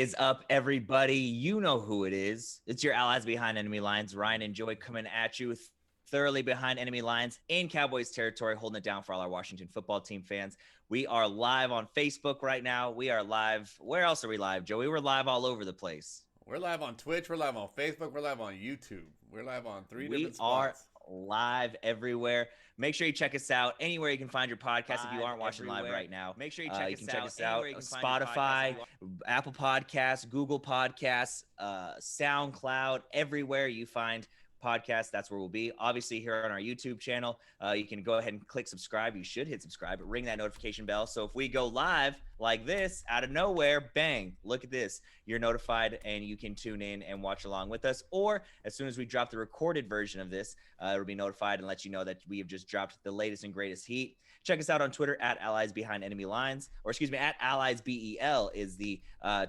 is up, everybody? You know who it is. It's your allies behind enemy lines, Ryan and Joey, coming at you thoroughly behind enemy lines in Cowboys territory, holding it down for all our Washington football team fans. We are live on Facebook right now. We are live. Where else are we live, Joey? We're live all over the place. We're live on Twitch. We're live on Facebook. We're live on YouTube. We're live on three We different are spots. live everywhere. Make sure you check us out anywhere you can find your podcast. If you aren't watching live right now, Make sure you can check us out Spotify, Apple Podcasts, Google Podcasts, SoundCloud, everywhere you find podcast, that's where we'll be. Obviously, here on our YouTube channel, you can go ahead and click subscribe. You should hit subscribe, but ring that notification bell. So if we go live like this out of nowhere, bang, look at this. You're notified and you can tune in and watch along with us. Or as soon as we drop the recorded version of this, it'll be notified and let you know that we have just dropped the latest and greatest heat. Check us out on Twitter at Allies Behind Enemy Lines, or excuse me, at Allies BEL is the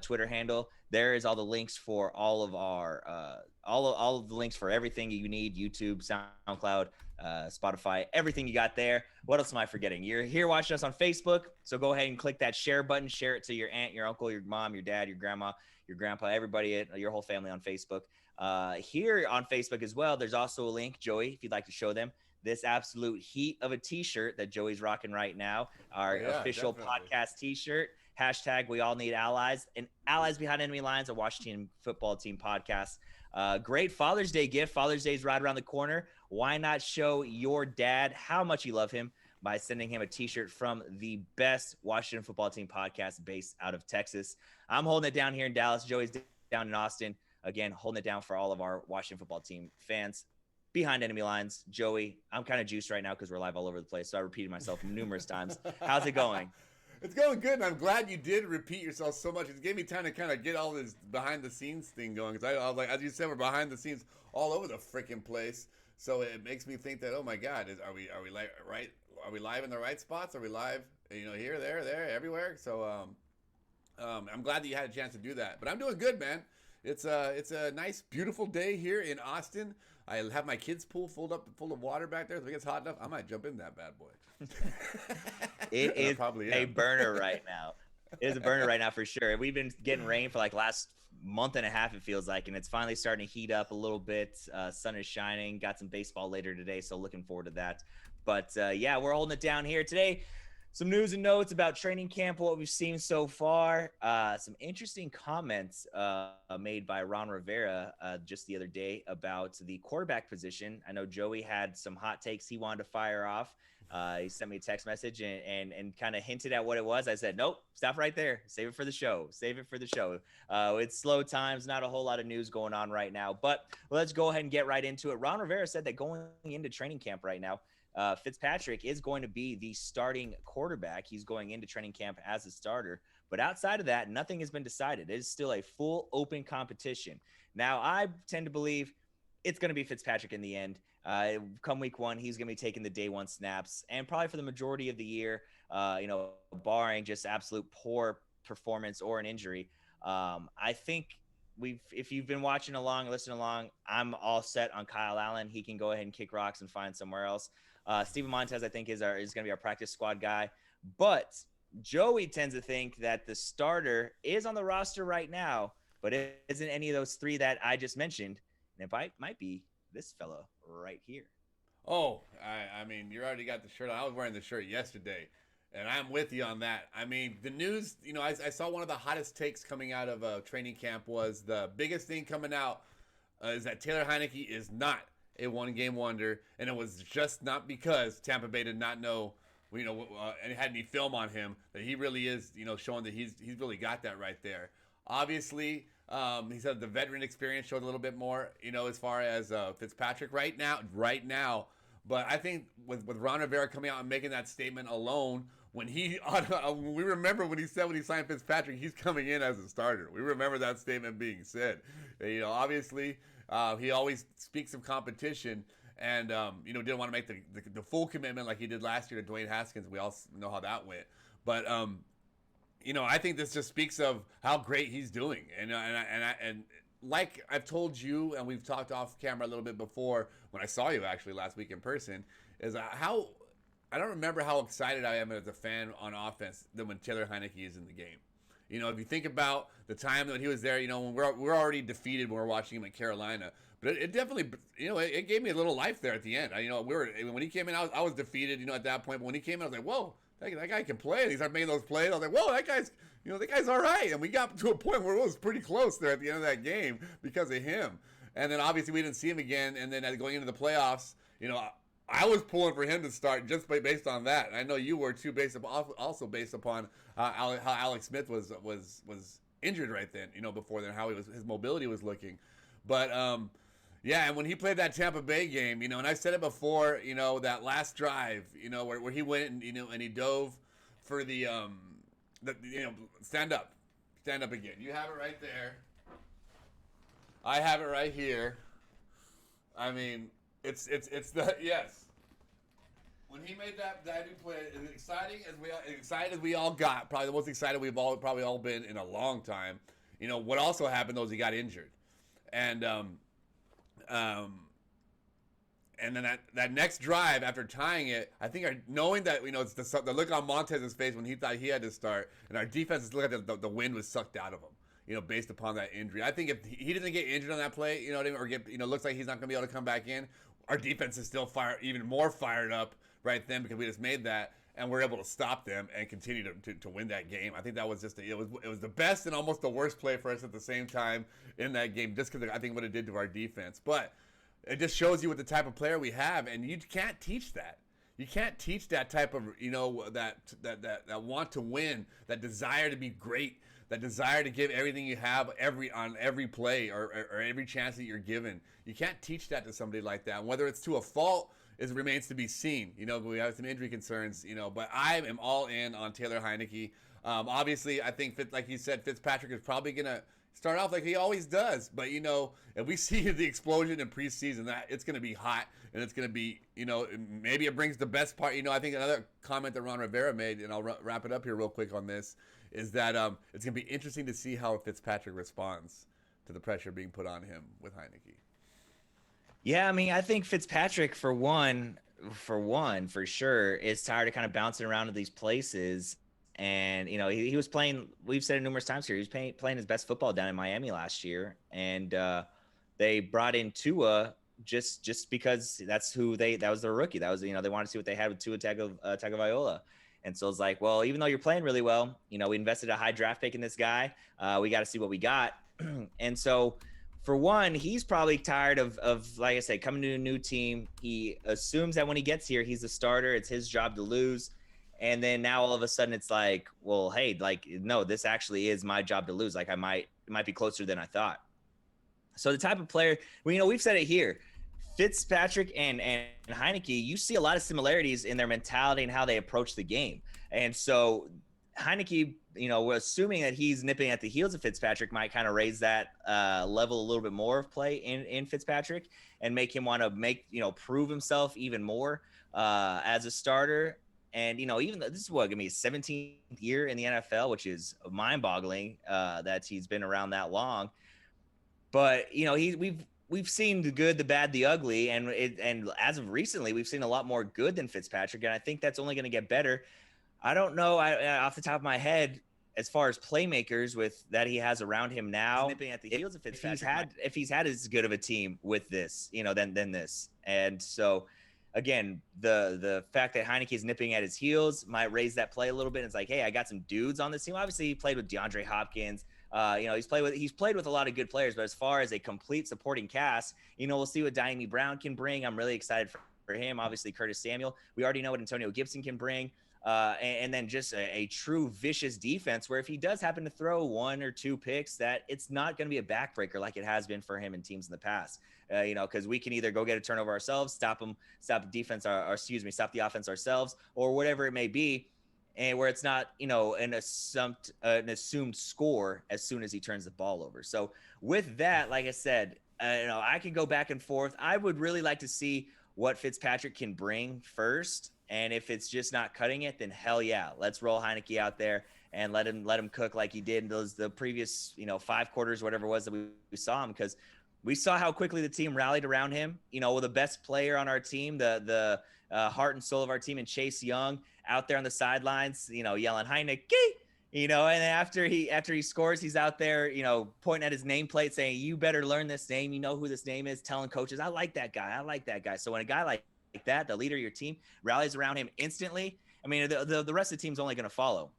Twitter handle. There is all the links for all of our all of the links for everything you need: YouTube, SoundCloud, Spotify, everything you got there. What else am I forgetting? You're here watching us on Facebook, so go ahead and click that share button. Share it to your aunt, your uncle, your mom, your dad, your grandma, your grandpa, everybody, your whole family on Facebook. Here on Facebook as well, there's also a link, Joey, if you'd like to show them this absolute heat of a t-shirt that Joey's rocking right now, our official podcast t-shirt. Hashtag we all need allies, and Allies Behind Enemy Lines, a Washington football team podcast. Great Father's Day gift. Father's Day is right around the corner. Why not show your dad how much you love him by sending him a t-shirt from the best Washington football team podcast based out of Texas? I'm holding it down here in Dallas. Joey's down in Austin. Again, holding it down for all of our Washington football team fans. Behind enemy lines, Joey, I'm kind of juiced right now because we're live all over the place, so I repeated myself numerous times. How's it going? It's going good, and I'm glad you did repeat yourself so much. It gave me time to kind of get all this behind-the-scenes thing going. Because I was like, as you said, we're behind the scenes all over the freaking place. So it makes me think that, oh my God, are we right? Are we live in the right spots? Are we live? Here, there, everywhere. So I'm glad that you had a chance to do that. But I'm doing good, man. It's a nice, beautiful day here in Austin. I have my kids' pool full of water back there. If it gets hot enough, I might jump in that bad boy. It is a burner right now. It is a burner right now for sure. We've been getting rain for like last month and a half, it feels like, and it's finally starting to heat up a little bit. Sun is shining. Got some baseball later today, so looking forward to that. But yeah, we're holding it down here today. Some news and notes about training camp, what we've seen so far. Some interesting comments made by Ron Rivera just the other day about the quarterback position. I know Joey had some hot takes he wanted to fire off. He sent me a text message and kind of hinted at what it was. I said, nope, stop right there. Save it for the show. Save it for the show. It's slow times, not a whole lot of news going on right now. But let's go ahead and get right into it. Ron Rivera said that going into training camp right now, Fitzpatrick is going to be the starting quarterback. He's going into training camp as a starter. But outside of that, nothing has been decided. It is still a full open competition. Now, I tend to believe it's going to be Fitzpatrick in the end. Come week one, he's going to be taking the day one snaps. And probably for the majority of the year, barring just absolute poor performance or an injury, I think if you've been watching along, listening along, I'm all set on Kyle Allen. He can go ahead and kick rocks and find somewhere else. Steven Montez, I think, is going to be our practice squad guy. But Joey tends to think that the starter is on the roster right now, but it isn't any of those three that I just mentioned. And it might be this fella right here. Oh, I mean, you already got the shirt on. I was wearing the shirt yesterday, and I'm with you on that. I mean, the news, I saw one of the hottest takes coming out of training camp was the biggest thing coming out is that Taylor Heinicke is not a one-game wonder, and it was just not because Tampa Bay did not know, and had any film on him, that he really is, showing that he's really got that right there. Obviously, he said the veteran experience showed a little bit more, as far as Fitzpatrick right now. But I think with Ron Rivera coming out and making that statement alone, we remember when he said when he signed Fitzpatrick, he's coming in as a starter. We remember that statement being said. Obviously, he always speaks of competition and, didn't want to make the full commitment like he did last year to Dwayne Haskins. We all know how that went. But, I think this just speaks of how great he's doing. And like I've told you, and we've talked off camera a little bit before when I saw you actually last week in person, is how I don't remember how excited I am as a fan on offense than when Taylor Heinicke is in the game. If you think about the time that he was there, when we're already defeated when we're watching him at Carolina. But it definitely, it gave me a little life there at the end. When he came in, I was defeated, at that point. But when he came in, I was like, whoa, that guy can play. And he started making those plays. I was like, whoa, that guy's all right. And we got to a point where it was pretty close there at the end of that game because of him. And then obviously we didn't see him again. And then going into the playoffs, I was pulling for him to start just based on that. And I know you were too, based upon how Alex Smith was injured right then, before then, how his mobility was looking. But yeah, and when he played that Tampa Bay game, and I said it before, that last drive, where he went and and he dove for the stand up again. You have it right there. I have it right here. I mean, it's the yes. When he made that big play, as excited as we all got, probably the most excited we've probably all been in a long time. What also happened though is he got injured, and then that next drive after tying it, I think knowing that it's the look on Montez's face when he thought he had to start, and our defense is looking at the wind was sucked out of him, based upon that injury. I think if he didn't get injured on that play, or get looks like he's not going to be able to come back in, our defense is still even more fired up right then because we just made that. And we're able to stop them and continue to win that game. I think that was just it was the best and almost the worst play for us at the same time in that game, just because I think what it did to our defense. But it just shows you what the type of player we have, and you can't teach that. You can't teach that type of that want to win, that desire to be great, that desire to give everything you have on every play or every chance that you're given. You can't teach that to somebody like that. And whether it's to a fault, it remains to be seen. We have some injury concerns, but I am all in on Taylor Heinicke. Obviously, I think, like you said, Fitzpatrick is probably going to start off like he always does. But, if we see the explosion in preseason, that it's going to be hot and it's going to be, maybe it brings the best part. I think another comment that Ron Rivera made, and I'll wrap it up here real quick on this, is that it's going to be interesting to see how Fitzpatrick responds to the pressure being put on him with Heinicke. Yeah, I mean, I think Fitzpatrick, for sure, is tired of kind of bouncing around to these places. And, he was playing, we've said it numerous times here, he was playing his best football down in Miami last year. And they brought in Tua just because that was their rookie. That was, they wanted to see what they had with Tua Tagovailoa. And so it's like, well, even though you're playing really well, we invested a high draft pick in this guy. We got to see what we got. And so, for one, he's probably tired of, like I said, coming to a new team. He assumes that when he gets here, he's the starter. It's his job to lose. And then now all of a sudden it's like, well, hey, no, this actually is my job to lose. Like it might be closer than I thought. So the type of player, we've said it here, Fitzpatrick and Heinicke, you see a lot of similarities in their mentality and how they approach the game. And so Heinicke, we're assuming that he's nipping at the heels of Fitzpatrick, might kind of raise that level a little bit more of play in Fitzpatrick and make him want to prove himself even more as a starter. And, even though this is going to be his 17th year in the NFL, which is mind boggling that he's been around that long. But, we've seen the good, the bad, the ugly. And as of recently, we've seen a lot more good than Fitzpatrick. And I think that's only going to get better. I don't know off the top of my head, as far as playmakers that he has around him now, nipping at the heels of Fitzpatrick, if he's had as good of a team with this, than this. And so, again, the fact that Heinicke is nipping at his heels might raise that play a little bit. It's like, hey, I got some dudes on this team. Obviously, he played with DeAndre Hopkins. He's played with a lot of good players. But as far as a complete supporting cast, we'll see what Diami Brown can bring. I'm really excited for him. Obviously, Curtis Samuel. We already know what Antonio Gibson can bring. And then just a true vicious defense where if he does happen to throw one or two picks, that it's not going to be a backbreaker like it has been for him in teams in the past. Because we can either go get a turnover ourselves, stop the offense ourselves, or whatever it may be, and where it's not, an assumed score as soon as he turns the ball over. So with that, like I said, I can go back and forth. I would really like to see what Fitzpatrick can bring first. And if it's just not cutting it, then hell yeah, let's roll Heinicke out there and let him cook like he did in the previous 5 quarters, whatever it was that we saw him, because we saw how quickly the team rallied around him. With the best player on our team, the heart and soul of our team, and Chase Young out there on the sidelines, yelling Heinicke, And after he scores, he's out there, pointing at his nameplate saying, "You better learn this name. You know who this name is." Telling coaches, "I like that guy. I like that guy." So when a guy like that, the leader of your team, rallies around him instantly, I mean, the rest of the team's only going to follow.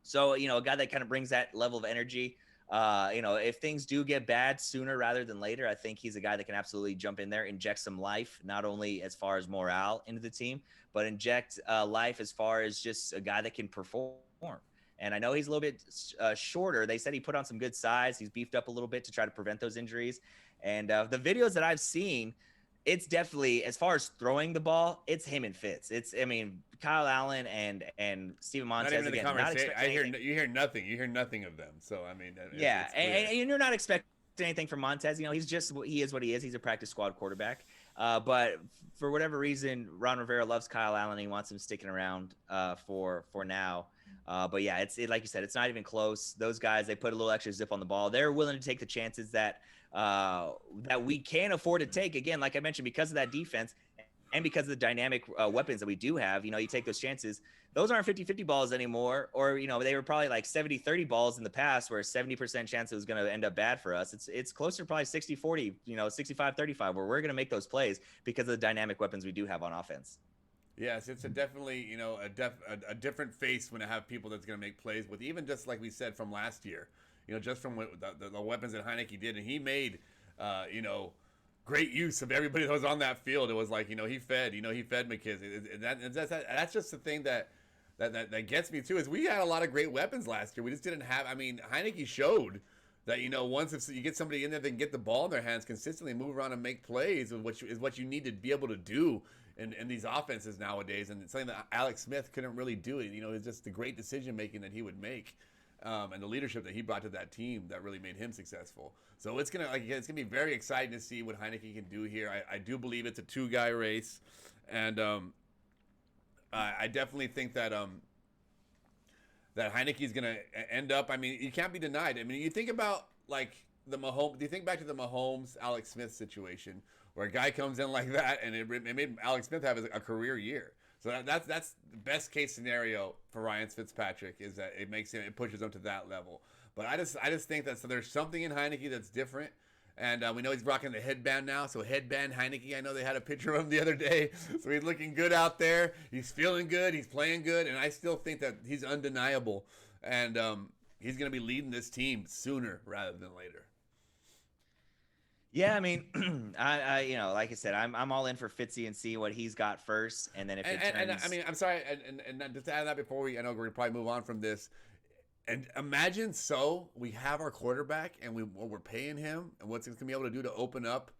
So, a guy that kind of brings that level of energy, if things do get bad sooner rather than later, I think he's a guy that can absolutely jump in there, inject some life, not only as far as morale into the team, but inject life as far as just a guy that can perform. And I know he's a little bit shorter. They said he put on some good size. He's beefed up a little bit to try to prevent those injuries. And the videos that I've seen, it's definitely, as far as throwing the ball, it's him and Fitz. Kyle Allen and Steven Montez. Not even in the conversation. You hear nothing. You hear nothing of them. So I mean, yeah, and you're not expecting anything from Montez. He is what he is. He's a practice squad quarterback. But for whatever reason, Ron Rivera loves Kyle Allen. He wants him sticking around for now. But yeah, like you said, it's not even close. Those guys, they put a little extra zip on the ball. They're willing to take the chances that we can afford to take. Again, like I mentioned, because of that defense and because of the dynamic weapons that we do have, you take those chances. Those aren't 50-50 balls anymore. Or, they were probably like 70-30 balls in the past where 70% chance it was going to end up bad for us. It's closer to probably 60-40, 65-35, where we're going to make those plays because of the dynamic weapons we do have on offense. Yes, it's definitely a different face when I have people that's going to make plays with, even just like we said from last year, just from what the weapons that Heineke did, and he made great use of everybody that was on that field. It was like he fed McKissick. That's just the thing that gets me too, is we had a lot of great weapons last year. We just didn't have. I mean, Heineke showed that once if you get somebody in there that can get the ball in their hands consistently, move around and make plays, is what you need to be able to do in these offenses nowadays, and it's something that Alex Smith couldn't really do. It's just the great decision making that he would make, and the leadership that he brought to that team that really made him successful. So it's gonna be very exciting to see what Heineke can do here. I do believe it's a two-guy race, and I definitely think that that Heineke's gonna end up. I mean, you can't be denied. I mean, you think about like the Mahomes. Do you think back to the Mahomes Alex Smith situation, where a guy comes in like that, and it made Alex Smith have a career year. So that's the best case scenario for Ryan Fitzpatrick, is that it pushes him to that level. But I just think that there's something in Heineke that's different, and we know he's rocking the headband now. So headband Heineke, I know they had a picture of him the other day. So he's looking good out there. He's feeling good. He's playing good, and I still think that he's undeniable, and he's going to be leading this team sooner rather than later. Yeah, I mean, I like I said, I'm all in for Fitzy and see what he's got first, and then if it turns. And I mean, I'm sorry, and just to add that before I know we're gonna probably move on from this. And imagine we have our quarterback, and we're paying him, and what's he gonna be able to do to open up,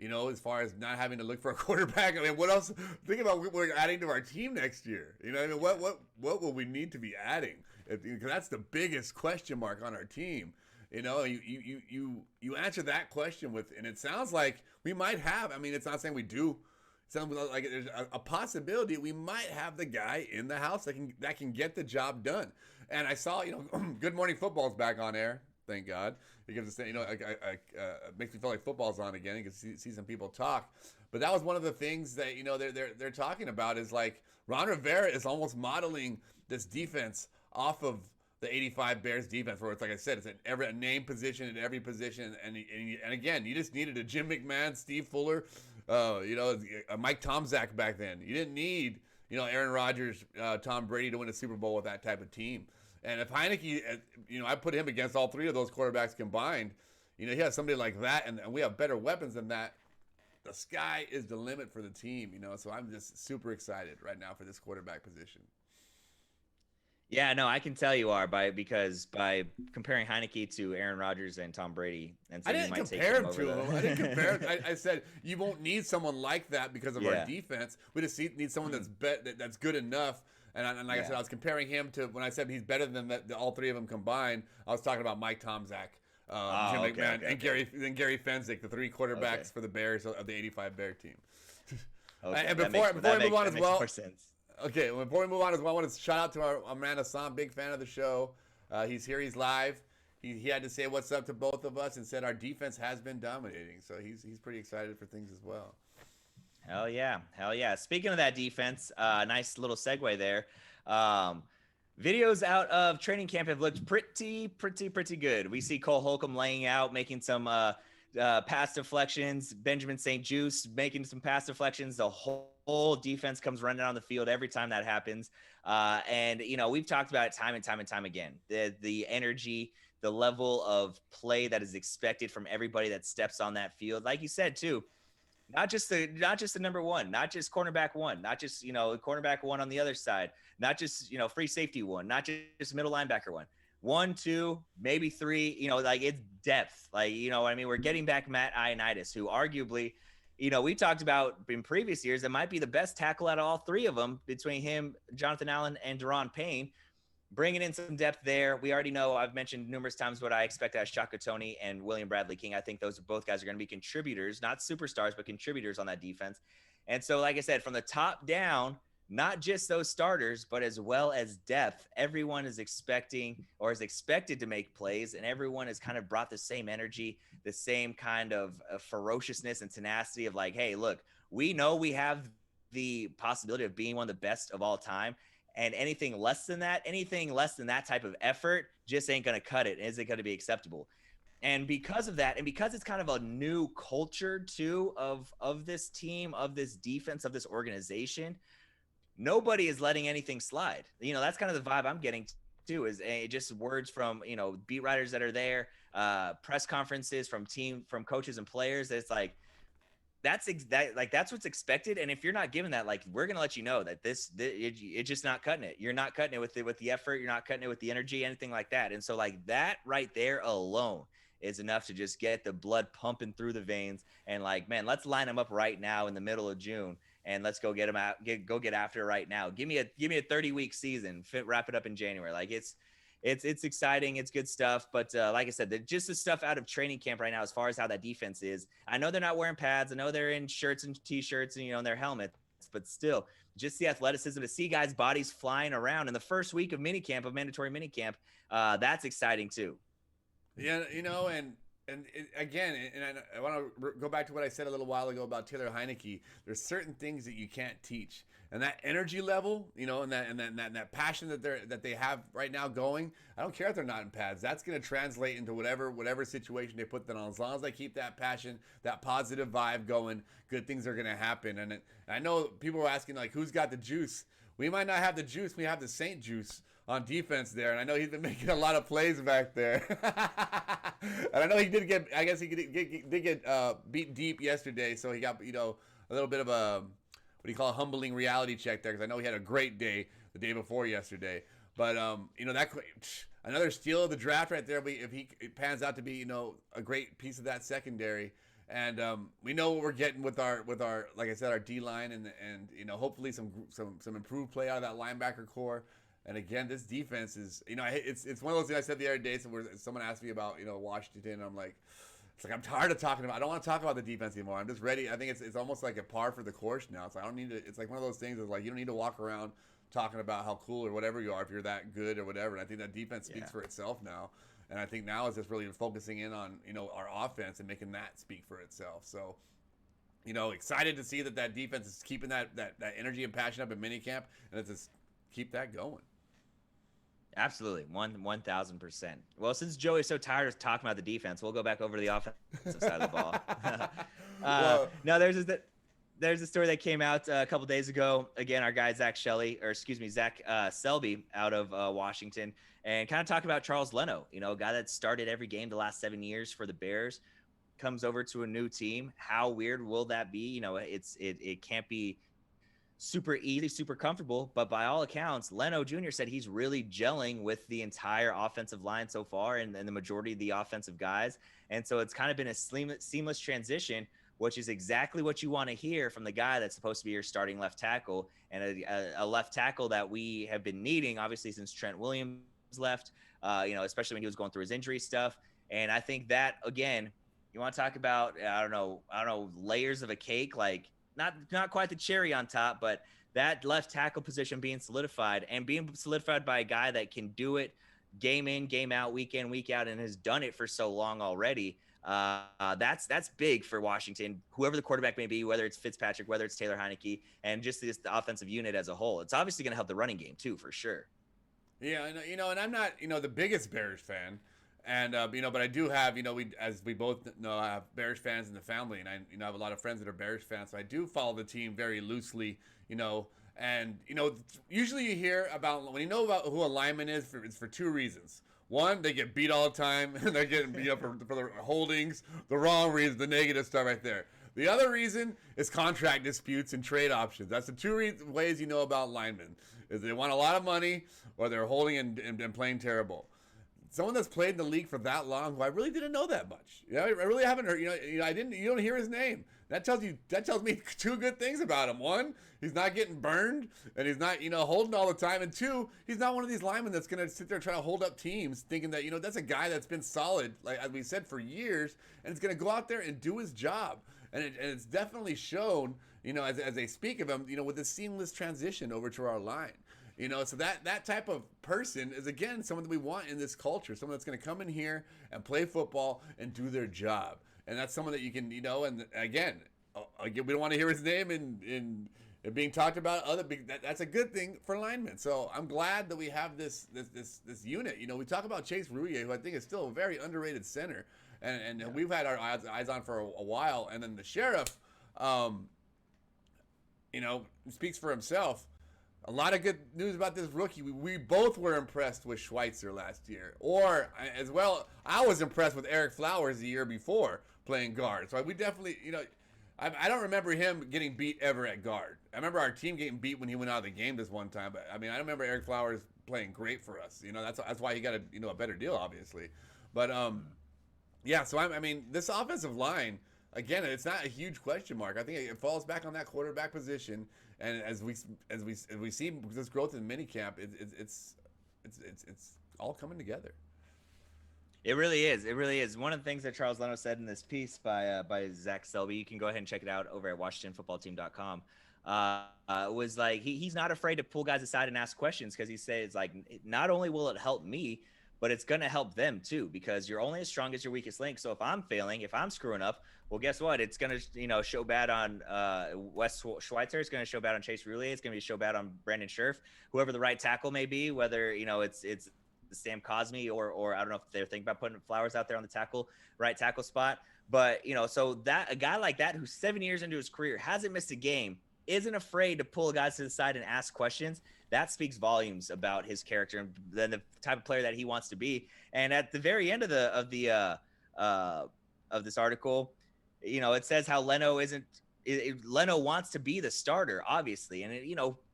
as far as not having to look for a quarterback. I mean, what else? Think about what we're adding to our team next year. I mean, what will we need to be adding? Because that's the biggest question mark on our team. You answer that question with, and it sounds like we might have. I mean, it's not saying we do. It sounds like there's a possibility we might have the guy in the house that can get the job done. And I saw, Good Morning Football's back on air. Thank God. It gives us, makes me feel like football's on again. You can see some people talk. But that was one of the things that they're talking about, is like Ron Rivera is almost modeling this defense off of the 85 Bears defense, where it's like I said, it's a name position at every position, and again, you just needed a Jim McMahon, Steve Fuller, a Mike Tomczak back then. You didn't need Aaron Rodgers, Tom Brady to win a Super Bowl with that type of team. And if Heineke, I put him against all three of those quarterbacks combined, he has somebody like that, and we have better weapons than that. The sky is the limit for the team, So I'm just super excited right now for this quarterback position. Yeah, no, I can tell you are because by comparing Heineke to Aaron Rodgers and Tom Brady, and so I didn't compare him to him. I didn't compare him. I said you won't need someone like that because of our defense. We just need someone that's good enough. And like I said, I was comparing him to, when I said he's better than all three of them combined, I was talking about Mike Tomczak, Jim McMahon, and Gary Fenwick, the three quarterbacks for the Bears of the 85 Bear team. And before we move on as well. Okay, before we move on as well, I want to shout out to our man Hassan, big fan of the show. He's here, he's live. He had to say what's up to both of us and said our defense has been dominating. So he's pretty excited for things as well. Hell yeah. Speaking of that defense, nice little segue there. Videos out of training camp have looked pretty good. We see Cole Holcomb laying out, making some pass deflections. Benjamin St. Juice making some pass deflections. The whole defense comes running on the field every time that happens. And we've talked about it time and time again. The energy, the level of play that is expected from everybody that steps on that field. Like you said too, not just the number one, not just cornerback one, not just cornerback one on the other side, not just free safety one, not just middle linebacker one. One, two, maybe three, like it's depth. Like, what I mean? We're getting back Matt Ioannidis, who arguably, we talked about in previous years, that might be the best tackle out of all three of them between him, Jonathan Allen, and Deron Payne. Bringing in some depth there. We already know, I've mentioned numerous times what I expect out of Shaka Toney and William Bradley King. I think those are both guys are going to be contributors, not superstars, but contributors on that defense. And so, like I said, from the top down, not just those starters, but as well as depth, everyone is expecting or is expected to make plays, and everyone has kind of brought the same energy, the same kind of ferociousness and tenacity of like, hey, look, we know we have the possibility of being one of the best of all time. And anything less than that type of effort just ain't going to cut it. Isn't going to be acceptable. And because of that, and because it's kind of a new culture too of this team, of this defense, of this organization, nobody is letting anything slide. That's kind of the vibe I'm getting too, is just words from, beat writers that are there, press conferences from coaches and players. That it's like, that's what's expected. And if you're not given that, like, we're gonna let you know that it's just not cutting it. You're not cutting it with the effort. You're not cutting it with the energy, anything like that. And so, like, that right there alone is enough to just get the blood pumping through the veins. And like, man, let's line them up right now in the middle of June, and let's go get them out. Get after it right now. Give me a 30-week season. Wrap it up in January. Like, it's exciting. It's good stuff. But like I said, just the stuff out of training camp right now, as far as how that defense is, I know they're not wearing pads. I know they're in shirts and T-shirts and, their helmets, but still just the athleticism to see guys' bodies flying around in the first week of mandatory minicamp. That's exciting too. Yeah. I want to go back to what I said a little while ago about Taylor Heineke. There's certain things that you can't teach. And that energy level, and that passion that they have right now going, I don't care if they're not in pads. That's going to translate into whatever situation they put them on. As long as they keep that passion, that positive vibe going, good things are going to happen. And I know people were asking, like, who's got the juice? We might not have the juice. We have the Saint juice on defense there, and I know he's been making a lot of plays back there. And I know he did get beat deep yesterday, so he got a little bit of a humbling reality check there, because I know he had a great day the day before yesterday. But that another steal of the draft right there. If he pans out to be a great piece of that secondary, and we know what we're getting with our like I said, our D line and hopefully some improved play out of that linebacker core. And again, this defense is it's one of those things I said the other day. So where someone asked me about Washington, and I'm like. It's like I'm tired of talking about. I don't want to talk about the defense anymore. I'm just ready. I think it's almost like a par for the course now. It's like I don't need to. It's like one of those things. It's like you don't need to walk around talking about how cool or whatever you are if you're that good or whatever. And I think that defense speaks for itself now. And I think now is just really focusing in on our offense and making that speak for itself. So excited to see that defense is keeping that energy and passion up in minicamp, and it's just keep that going. Absolutely, 1,000%. Well, since Joey's so tired of talking about the defense, we'll go back over to the offensive side of the ball. No, there's a story that came out a couple days ago. Again, our guy Zach Selby out of Washington, and kind of talk about Charles Leno. A guy that started every game the last 7 years for the Bears, comes over to a new team. How weird will that be? It can't be super easy, super comfortable, but by all accounts, Leno Jr. said he's really gelling with the entire offensive line so far and the majority of the offensive guys. And so it's kind of been a seamless transition, which is exactly what you want to hear from the guy that's supposed to be your starting left tackle, and a left tackle that we have been needing, obviously, since Trent Williams left, especially when he was going through his injury stuff. And I think that, again, you want to talk about, I don't know, layers of a cake, like, not quite the cherry on top, but that left tackle position being solidified by a guy that can do it game in, game out, week in, week out, and has done it for so long already. That's big for Washington, whoever the quarterback may be, whether it's Fitzpatrick, whether it's Taylor Heineke, and just the offensive unit as a whole. It's obviously going to help the running game too, for sure. Yeah, and I'm not, the biggest Bears fan, and but I do have, as we both know, I have Bears fans in the family, and I have a lot of friends that are Bears fans, so I do follow the team very loosely, and usually you hear about when you know about who a lineman is, it's for two reasons. One, they get beat all the time, and they're getting beat up for the holdings, the wrong reason, the negative stuff right there. The other reason is contract disputes and trade options. That's the two ways you know about linemen: is they want a lot of money or they're holding and playing terrible. Someone that's played in the league for that long, who I really didn't know that much. I really haven't heard. I didn't. You don't hear his name. That tells me two good things about him. One, he's not getting burned, and he's not holding all the time. And two, he's not one of these linemen that's gonna sit there and try to hold up teams, thinking that that's a guy that's been solid, like as we said, for years, and is gonna go out there and do his job. And it's definitely shown, as they speak of him, with the seamless transition over to our line. So that type of person is, again, someone that we want in this culture, someone that's going to come in here and play football and do their job. And that's someone that you can, and again, we don't want to hear his name in being talked about. That's a good thing for linemen. So I'm glad that we have this unit. We talk about Chase Rouillet, who I think is still a very underrated center. And yeah. We've had our eyes on for a while. And then the Sheriff, speaks for himself. A lot of good news about this rookie. We both were impressed with Schweitzer last year. Or, as well, I was impressed with Eric Flowers the year before playing guard. So we definitely, I don't remember him getting beat ever at guard. I remember our team getting beat when he went out of the game this one time. But, I don't remember Eric Flowers playing great for us. That's why he got a better deal, obviously. But, yeah, so this offensive line, again, it's not a huge question mark. I think it falls back on that quarterback position. And as we see this growth in minicamp, it's all coming together. It really is. It really is. One of the things that Charles Leno said in this piece by Zach Selby, you can go ahead and check it out over at WashingtonFootballTeam.com. Was like he's not afraid to pull guys aside and ask questions, because he says, like, not only will it help me, but it's going to help them too, because you're only as strong as your weakest link. So if I'm failing, if I'm screwing up, well, guess what? It's going to, show bad on Wes Schweitzer. It's going to show bad on Chase Rouillet. It's going to show bad on Brandon Scherf, whoever the right tackle may be, whether, it's Sam Cosmi or I don't know if they're thinking about putting Flowers out there on the right tackle spot. But, so that a guy like that, who's 7 years into his career, hasn't missed a game, isn't afraid to pull guys to the side and ask questions. That speaks volumes about his character and then the type of player that he wants to be. And at the very end of this article, it says how Leno wants to be the starter, obviously. And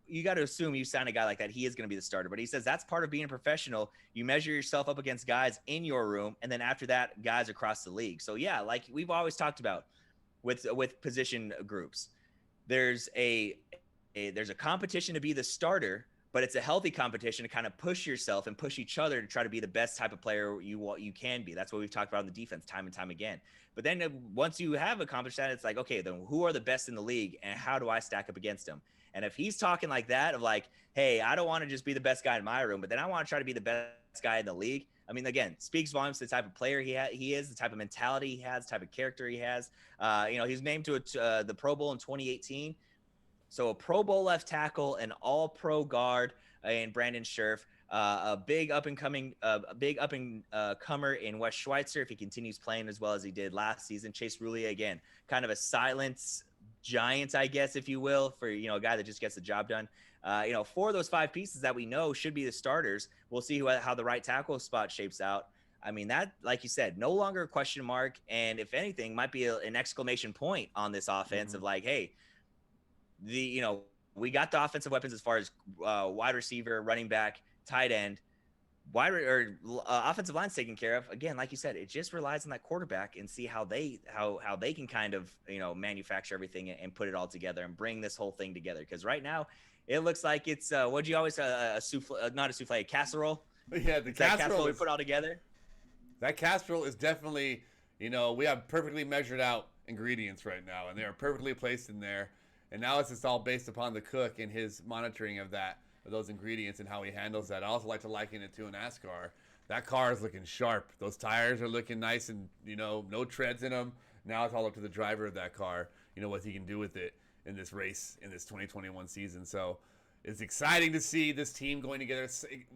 you got to assume you sign a guy like that, he is going to be the starter. But he says that's part of being a professional. You measure yourself up against guys in your room, and then after that, guys across the league. So yeah, like we've always talked about with position groups, there's a competition to be the starter, but it's a healthy competition to kind of push yourself and push each other to try to be the best type of player you can be. That's what we've talked about in the defense time and time again. But then once you have accomplished that, it's like, okay, then who are the best in the league and how do I stack up against them? And if he's talking like that, of like, hey, I don't want to just be the best guy in my room, but then I want to try to be the best guy in the league. Again, speaks volumes to the type of player he is, the type of mentality he has, the type of character he has. He's named to the Pro Bowl in 2018. So a Pro Bowl left tackle, an all-pro guard in Brandon Scherf, a big up-and-comer in Wes Schweitzer if he continues playing as well as he did last season. Chase Rouillet, again, kind of a silent giant, I guess, if you will, for a guy that just gets the job done. For those five pieces that we know should be the starters, we'll see how the right tackle spot shapes out. That, like you said, no longer a question mark, and if anything, might be an exclamation point on this offense of like, hey, we got the offensive weapons as far as wide receiver, running back, tight end, offensive line's taken care of. Again, like you said, it just relies on that quarterback and see how they can kind of manufacture everything and put it all together and bring this whole thing together. Because right now, it looks like it's what'd you always a souffle, not a souffle, a casserole. Yeah, the casserole we put all together. That casserole is definitely we have perfectly measured out ingredients right now, and they are perfectly placed in there. And now it's just all based upon the cook and his monitoring of those ingredients and how he handles that. I also like to liken it to an NASCAR. That car is looking sharp. Those tires are looking nice and, no treads in them. Now it's all up to the driver of that car, what he can do with it in this race, in this 2021 season. So, It's exciting to see this team going together.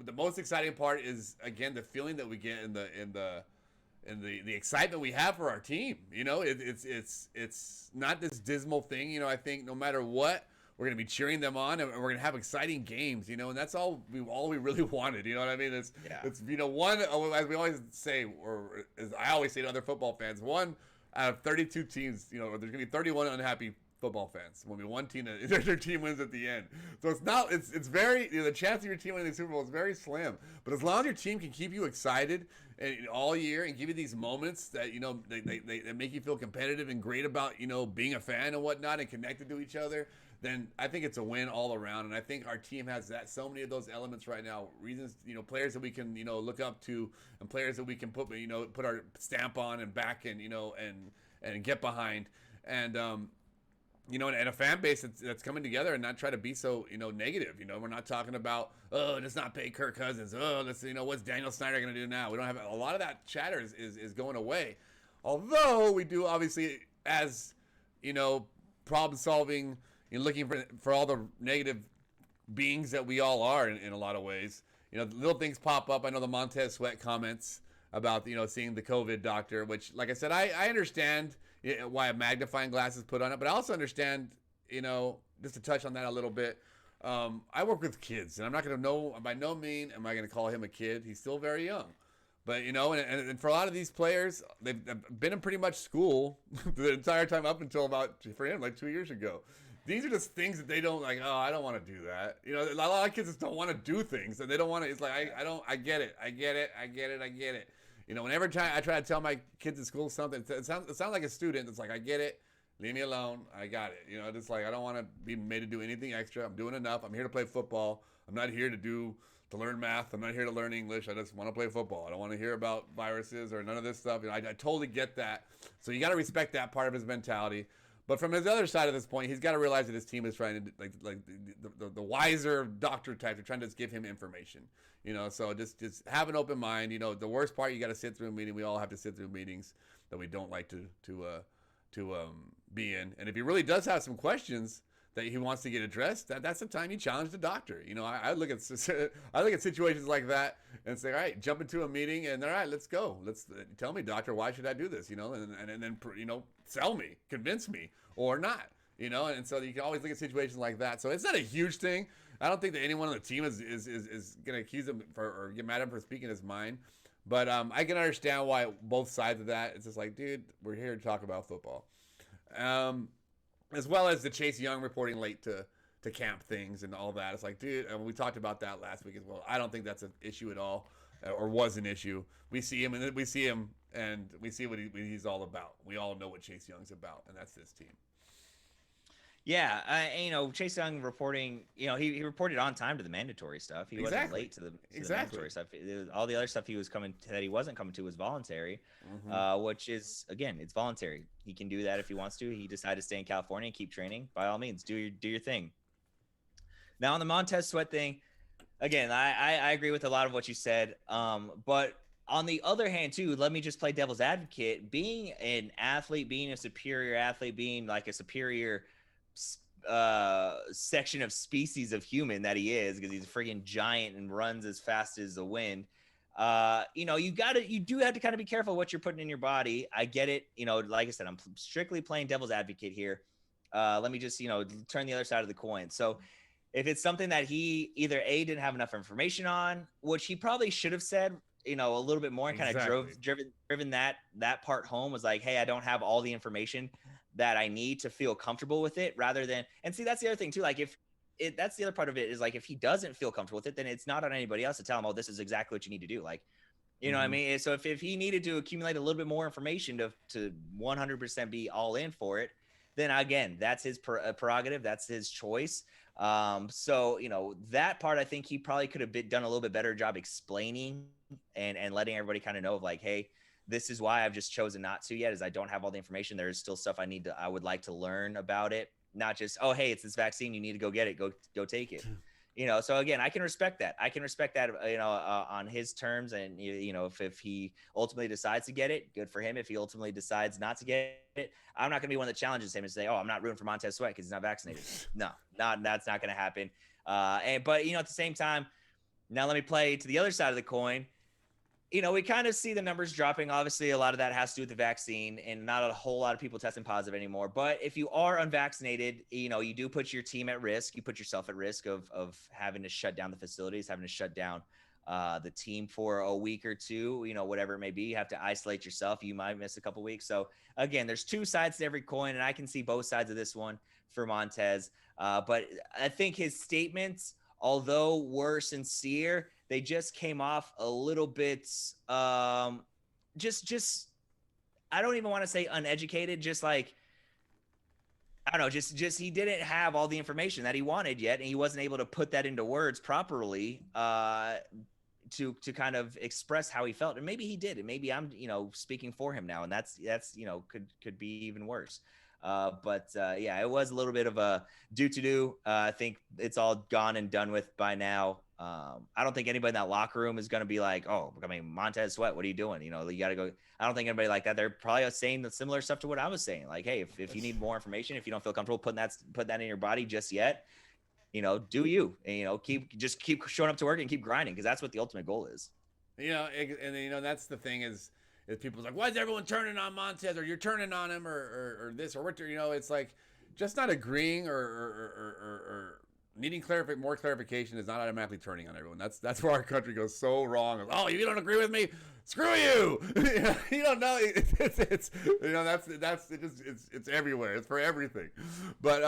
The most exciting part is, again, the feeling that we get in the excitement we have for our team. You know, it's not this dismal thing. You know, I think no matter what, we're going to be cheering them on, and we're going to have exciting games. You know, and that's all we really wanted. You know what I mean? It's one, as we always say, or as I always say to other football fans, one out of 32 teams. You know, there's going to be 31 unhappy football fans when one team their team wins at the end. So it's very, the chance of your team winning the Super Bowl is very slim. But as long as your team can keep you excited and all year and give you these moments that, you know, they make you feel competitive and great about, you know, being a fan and whatnot and connected to each other, then I think it's a win all around. And I think our team has so many of those elements right now. Reasons, you know, players that we can, you know, look up to, and players that we can put our stamp on and back and, you know, and get behind. And you know, and a fan base that's coming together and not try to be so, you know, negative. You know, we're not talking about, oh, let's not pay Kirk Cousins. Oh, let's, you know, what's Daniel Snyder going to do now? We don't have a lot of that chatter is going away. Although we do, obviously, as, you know, problem solving and looking for all the negative beings that we all are in a lot of ways. You know, little things pop up. I know the Montez Sweat comments about, you know, seeing the COVID doctor, which, like I said, I understand why a magnifying glass is put on it, but I also understand, you know, just to touch on that a little bit, I work with kids, and I'm not going to know, by no means am I going to call him a kid. He's still very young. But, you know, and for a lot of these players, they've been in pretty much school the entire time up until about, for him, like 2 years ago. These are just things that they don't, like, oh, I don't want to do that. You know, a lot of kids just don't want to do things, and they don't want to, it's like, I get it. You know, whenever I try to tell my kids at school something, it sounds like a student. It's like, I get it. Leave me alone. I got it. You know, just like, I don't want to be made to do anything extra. I'm doing enough. I'm here to play football. I'm not here to learn math. I'm not here to learn English. I just want to play football. I don't want to hear about viruses or none of this stuff. You know, I totally get that. So you got to respect that part of his mentality. But from his other side of this point, he's got to realize that his team is trying to, like the wiser doctor type, they're trying to just give him information. You know, so just have an open mind. You know, the worst part, you got to sit through a meeting. We all have to sit through meetings that we don't like to be in. And if he really does have some questions that he wants to get addressed, that's the time you challenge the doctor. You know, I look at situations like that and say, all right, jump into a meeting and all right, let's go. Let's tell me, doctor, why should I do this? You know, and then, you know, sell me, convince me or not, you know? And so you can always look at situations like that. So it's not a huge thing. I don't think that anyone on the team is going to accuse him or get mad at him for speaking his mind. But I can understand why both sides of that. It's just like, dude, we're here to talk about football. As well as the Chase Young reporting late to camp things and all that. It's like, dude, and we talked about that last week as well. I don't think that's an issue at all, or was an issue. We see him and we see what he's all about. We all know what Chase Young's about, and that's this team. Yeah, you know, Chase Young reporting, you know, he reported on time to the mandatory stuff. He wasn't late to the mandatory stuff. All the other stuff that he wasn't coming to was voluntary, which is, again, it's voluntary. He can do that if he wants to. He decided to stay in California and keep training. By all means, do your thing. Now, on the Montez Sweat thing, again, I agree with a lot of what you said, but on the other hand, too, let me just play devil's advocate. Being an athlete, being a superior athlete, being like a superior section of species of human that he is, because he's a freaking giant and runs as fast as the wind, you know, you do have to kind of be careful what you're putting in your body. I get it. You know, like I said, I'm strictly playing devil's advocate here. Let me just, you know, turn the other side of the coin. So if it's something that he either didn't have enough information on, which he probably should have said, you know, a little bit more, and kind of driven that part home, was like, hey, I don't have all the information that I need to feel comfortable with it, rather than, and see, that's the other thing too. Like, that's the other part of it, is like, if he doesn't feel comfortable with it, then it's not on anybody else to tell him, oh, this is exactly what you need to do. Like, you know what I mean? So if he needed to accumulate a little bit more information to 100% be all in for it, then again, that's his prerogative. That's his choice. So, you know, that part, I think he probably could have done a little bit better job explaining and letting everybody kind of know of, like, hey, this is why I've just chosen not to yet, is I don't have all the information. There's still stuff I would like to learn about it. Not just, oh, hey, it's this vaccine, you need to go get it, go take it. You know, so again, I can respect that. You know, on his terms, and you know, if he ultimately decides to get it, good for him. If he ultimately decides not to get it, I'm not going to be one that challenges him and say, oh, I'm not rooting for Montez Sweat because he's not vaccinated. No, that's not going to happen. But at the same time, now let me play to the other side of the coin. We kind of see the numbers dropping. Obviously, a lot of that has to do with the vaccine and not a whole lot of people testing positive anymore. But if you are unvaccinated, you do put your team at risk. You put yourself at risk of having to shut down the facilities, having to shut down the team for a week or two, whatever it may be. You have to isolate yourself. You might miss a couple weeks. So again, there's two sides to every coin, and I can see both sides of this one for Montez. But I think his statements, although were sincere, they just came off a little bit just I don't even want to say uneducated, just like, I don't know, just he didn't have all the information that he wanted yet, and he wasn't able to put that into words properly to kind of express how he felt. And maybe he did, and maybe I'm speaking for him now, and that's could be even worse. But it was a little bit of a do. I think it's all gone and done with by now. I don't think anybody in that locker room is going to be like, oh, Montez Sweat, what are you doing? You got to go. I don't think anybody like that. They're probably saying the similar stuff to what I was saying. Like, hey, if you need more information, if you don't feel comfortable putting that in your body just yet, do you, and, keep showing up to work and keep grinding, because that's what the ultimate goal is. And that's the thing is people's like, why is everyone turning on Montez, or you're turning on him, or this, or what? It's like, just not agreeing or needing more clarification is not automatically turning on everyone. That's where our country goes so wrong. Oh, you don't agree with me? Screw you! You don't know. It's everywhere. It's for everything. But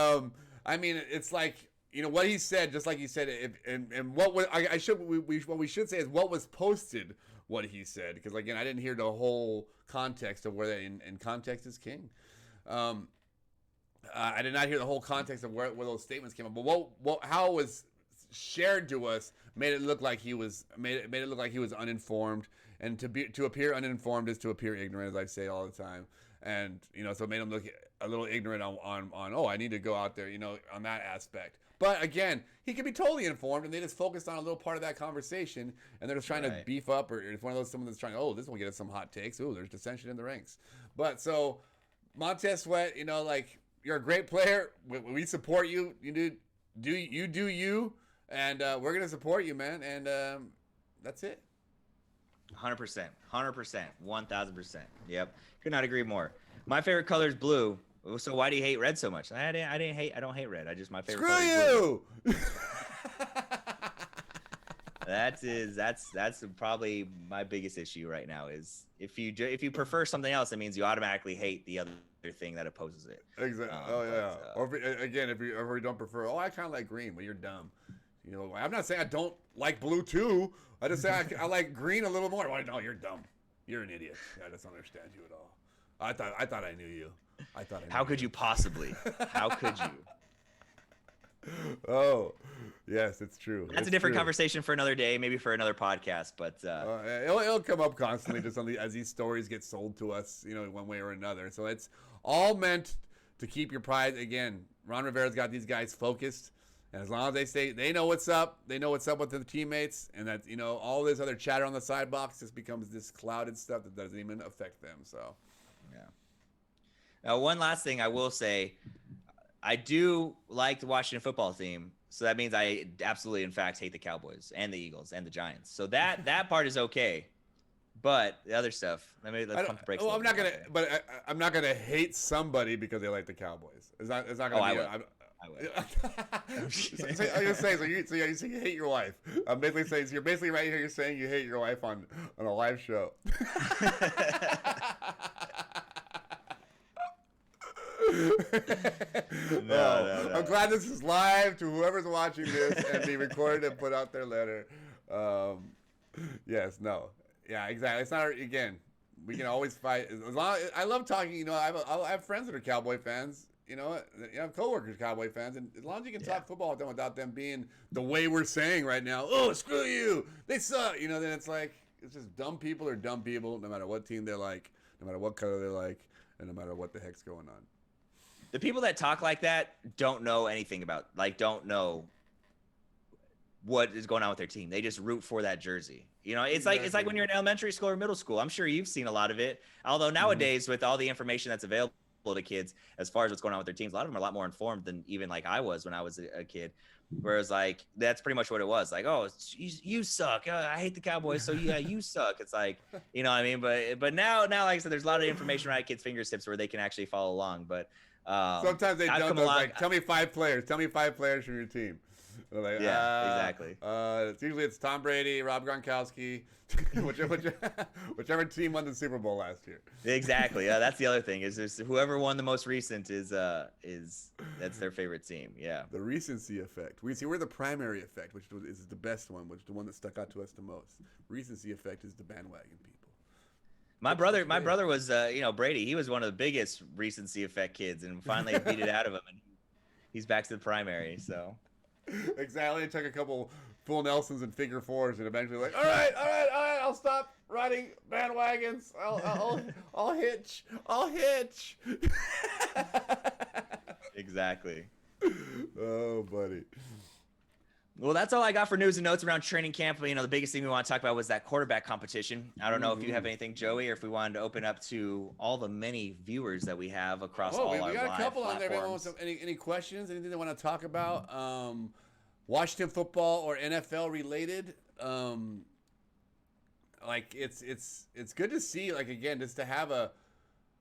it's like, what he said, just like he said, what we should say is what was posted. What he said, because again, I didn't hear the whole context of where that, and context is king. I did not hear the whole context of where those statements came up, but how it was shared to us made it look like he was uninformed, and to appear uninformed is to appear ignorant, as I say all the time. And so it made him look a little ignorant on oh, I need to go out there, on that aspect. But again, he could be totally informed, and they just focused on a little part of that conversation, and they're just trying to beef up, or it's one of those, someone that's trying, oh, this will get us some hot takes. Oh, there's dissension in the ranks. But so Montez Sweat, like, you're a great player. We support you. You do you, and we're gonna support you, man. And that's it. 100%, 1000%. Yep, could not agree more. My favorite color is blue. So why do you hate red so much? I don't hate red. My favorite color is blue. That's probably my biggest issue right now, is if you prefer something else, that means you automatically hate the other thing that opposes it. Exactly. Or if you don't prefer, I kind of like green. Well, you're dumb. I'm not saying I don't like blue too. I just say I like green a little more. Well, no, you're dumb. You're an idiot. I just don't understand you at all. I thought I knew you. How could you possibly? How could you? Oh, yes, it's true. That's a different conversation for another day, maybe for another podcast. But it'll come up constantly, just as these stories get sold to us, one way or another. So it's all meant to keep your pride. Again, Ron Rivera's got these guys focused, and as long as they know what's up, they know what's up with their teammates, and that all this other chatter on the side box just becomes this clouded stuff that doesn't even affect them. So, yeah. Now, one last thing I will say. I do like the Washington football team, so that means I absolutely, in fact, hate the Cowboys and the Eagles and the Giants. So that part is okay, but the other stuff, let's pump the brakes. Well, I'm not gonna hate somebody because they like the Cowboys. It's not gonna be. I will. So you hate your wife. I'm basically saying, you're basically right here. You're saying you hate your wife on a live show. No. I'm glad this is live to whoever's watching this and be recorded and put out their letter. Yes, no. Yeah, exactly. It's not, again, we can always fight. I love talking, I have friends that are Cowboy fans. I have coworkers Cowboy fans, and as long as you can talk football with them without them being the way we're saying right now, oh, screw you, they suck, then it's like, it's just dumb people are dumb people, no matter what team they like, no matter what color they like, and no matter what the heck's going on. The people that talk like that don't know anything don't know what is going on with their team. They just root for that jersey. It's like when you're in elementary school or middle school. I'm sure you've seen a lot of it. Although nowadays, with all the information that's available of the kids as far as what's going on with their teams. A lot of them are a lot more informed than even like I was when I was a kid. Whereas like that's pretty much what it was. Like, oh, you suck. I hate the Cowboys, so yeah, you suck. It's like, you know what I mean? But now like I said, there's a lot of information right at kids' fingertips where they can actually follow along. But sometimes they don't. Like, tell me 5 players. Tell me 5 players from your team. They're like, exactly. It's Tom Brady, Rob Gronkowski, whichever team won the Super Bowl last year. Exactly. That's the other thing is whoever won the most recent is that's their favorite team. Yeah. The recency effect. We're the primary effect, which is the best one, which is the one that stuck out to us the most. Recency effect is the bandwagon people. My brother was Brady. He was one of the biggest recency effect kids, and finally beat it out of him, and he's back to the primary. So. Exactly. It took a couple full Nelsons and figure 4s, and eventually like, all right, I'll stop riding bandwagons. I'll hitch. Exactly. Oh, buddy. Well, that's all I got for news and notes around training camp. The biggest thing we want to talk about was that quarterback competition. I don't know if you have anything, Joey, or if we wanted to open up to all the many viewers that we have across all our live platforms. We got a couple on there. Anyone wants any questions? Anything they want to talk about? Washington football or NFL related? Like it's good to see. Like again, just to have a.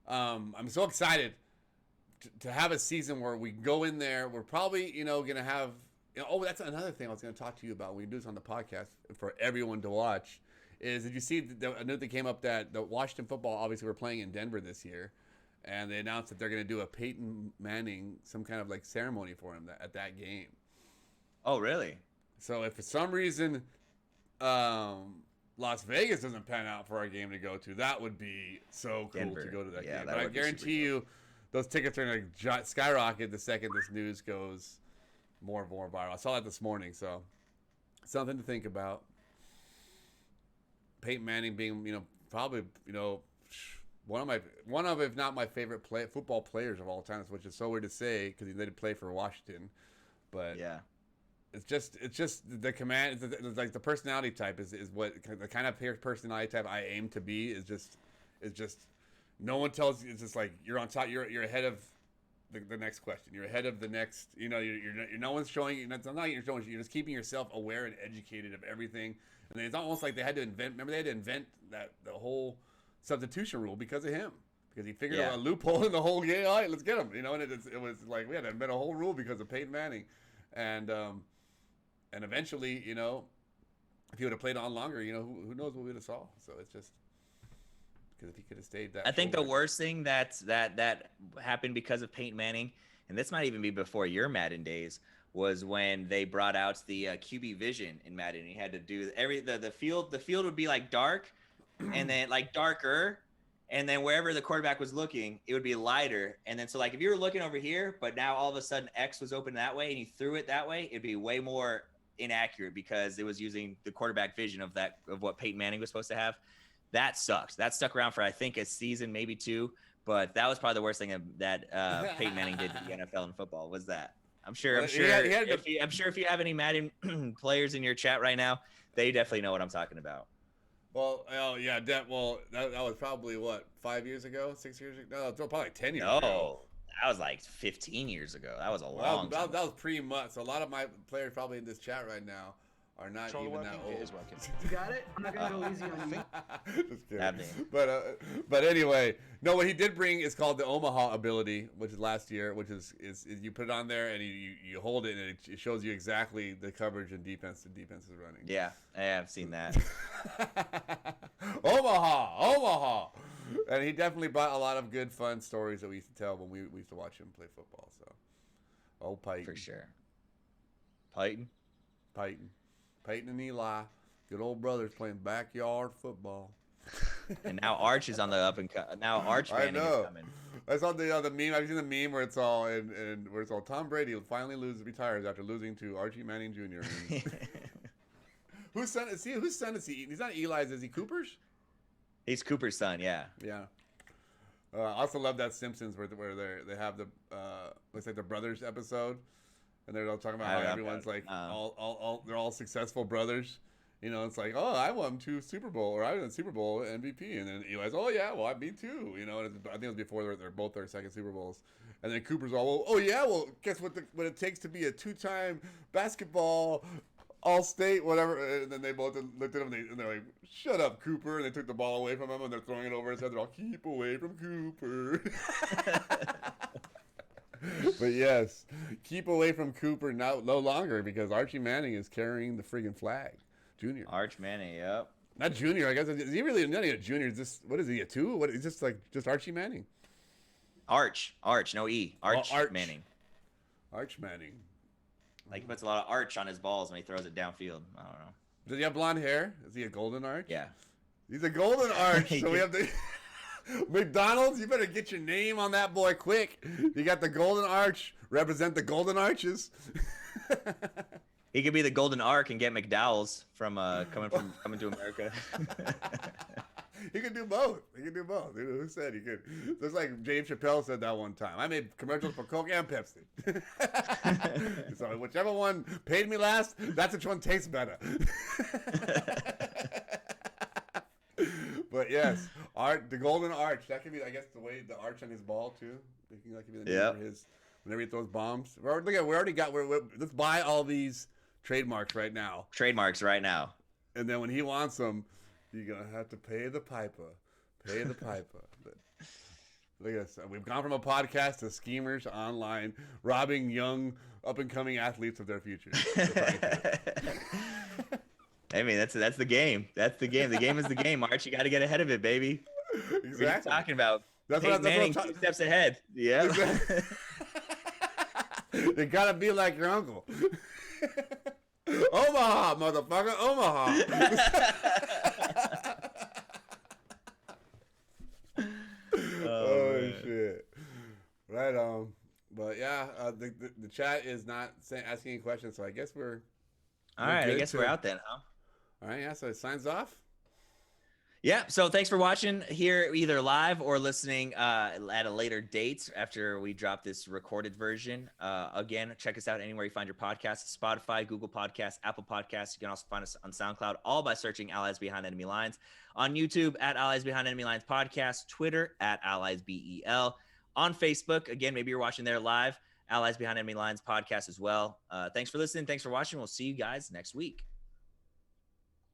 I'm so excited to have a season where we go in there. We're probably gonna have. That's another thing I was going to talk to you about. We can do this on the podcast for everyone to watch. Did you see a note that came up that the Washington football, obviously we're playing in Denver this year, and they announced that they're going to do a Peyton Manning, some kind of like ceremony for him at that game. Oh, really? So if for some reason Las Vegas doesn't pan out for our game to go to, that would be so cool to go to that game. But I guarantee you those tickets are going to skyrocket the second this news goes more and more viral. I saw that this morning, so something to think about. Peyton Manning being, probably, one of if not my favorite football players of all time, which is so weird to say because he did play for Washington, but yeah, it's just the command, like the personality type is what the kind of personality type I aim to be is just no one tells you. It's just like you're on top. You're ahead of. The next question. You're ahead of the next. You're no one's showing you. You're just keeping yourself aware and educated of everything. And it's almost like they had to invent. Remember, they had to invent the whole substitution rule because of him. Because he figured out a loophole in the whole game. All right, let's get him. And it was like we had to invent a whole rule because of Peyton Manning, and eventually, if he would have played on longer, who knows what we would have saw. So it's just. Because if he could have stayed that, I think the worst thing that happened because of Peyton Manning, and this might even be before your Madden days, was when they brought out the QB vision in Madden. He had to do the field. The field would be like dark, and then like darker, and then wherever the quarterback was looking, it would be lighter. And then so like if you were looking over here, but now all of a sudden X was open that way, and you threw it that way, it'd be way more inaccurate because it was using the quarterback vision of what Peyton Manning was supposed to have. That sucks. That stuck around for I think a season, maybe 2. But that was probably the worst thing that Peyton Manning did to the NFL and football was that. I'm sure if you have any Madden players in your chat right now, they definitely know what I'm talking about. Well, yeah, that was probably what 5 years ago, 6 years ago. No, probably 10 years ago. No, that was like 15 years ago. That was a long time. That was pre-much. So a lot of my players probably in this chat right now are not even that old. You got it? I'm not going to go easy on you. Just kidding. But anyway, no, what he did bring is called the Omaha ability, which is last year, which is you put it on there and you hold it and it shows you exactly the coverage and defense the defense is running. Yeah, I have seen that. Omaha. And he definitely brought a lot of good, fun stories that we used to tell when we used to watch him play football. So, old Peyton. For sure. Peyton and Eli, good old brothers playing backyard football. And now Arch is on the up and now Arch Manning is coming. I saw the meme. I've seen the meme where it's all and where it's all Tom Brady will finally retires after losing to Archie Manning Jr. Whose son is he? He's not Eli's. Is he Cooper's? He's Cooper's son. Yeah. Yeah. I also love that Simpsons where they have the looks like the brothers episode. And they're all talking about how everyone's like all they're all successful brothers, You know, it's like, oh, I won 2 Super Bowl, or I was in Super Bowl MVP, and then Eli's, oh yeah, well, me too. You know, and I think it was before they're both their second Super Bowls, and then Cooper's all, well, oh yeah, well, guess what it takes to be a 2-time basketball All-State, whatever. And then they both looked at him, and they're like, shut up, Cooper, and they took the ball away from him, and they're throwing it over his head. They're all, keep away from Cooper. But yes, keep away from Cooper no longer, because Archie Manning is carrying the friggin' flag. Junior. Arch Manning, yep. Not junior, I guess. Is he really not even a junior? Is this, what is he, a 2? What is just Archie Manning? Arch, no E. Arch Manning. Arch Manning. Like, he puts a lot of arch on his balls when he throws it downfield. I don't know. Does he have blonde hair? Is he a golden arch? Yeah. He's a golden arch. So we have to... McDonald's, you better get your name on that boy quick. You got the golden arch. Represent the golden arches. He could be the golden arc and get McDowell's from coming to America. He could do both. Dude, who said he could? Just like James Chappelle said that one time. I made commercials for Coke and Pepsi. So whichever one paid me last, that's which one tastes better. But yes, the golden arch. That could be, I guess, the way the arch on his ball too. That could be the name for his. Whenever he throws bombs, we already got. Let's buy all these trademarks right now. And then when he wants them, you're gonna have to pay the piper. Look at this. We've gone from a podcast to schemers online robbing young, up and coming athletes of their future. I mean, that's the game. The game is the game, Arch. You got to get ahead of it, baby. Exactly. What are you talking about? That's Peyton Manning 2 steps ahead. Yeah. Exactly. They gotta be like your uncle. Omaha, motherfucker, Omaha. Oh shit! Right on. But yeah, the chat is not asking any questions, so I guess we're all right. I guess we're out then, huh? All right. Yeah. So it signs off. Yeah. So thanks for watching here, either live or listening at a later date after we drop this recorded version. Again, check us out anywhere you find your podcasts: Spotify, Google Podcasts, Apple Podcasts. You can also find us on SoundCloud, all by searching Allies Behind Enemy Lines. On YouTube at Allies Behind Enemy Lines Podcast, Twitter at Allies BEL. On Facebook, again, maybe you're watching there live, Allies Behind Enemy Lines Podcast as well. Thanks for listening. Thanks for watching. We'll see you guys next week.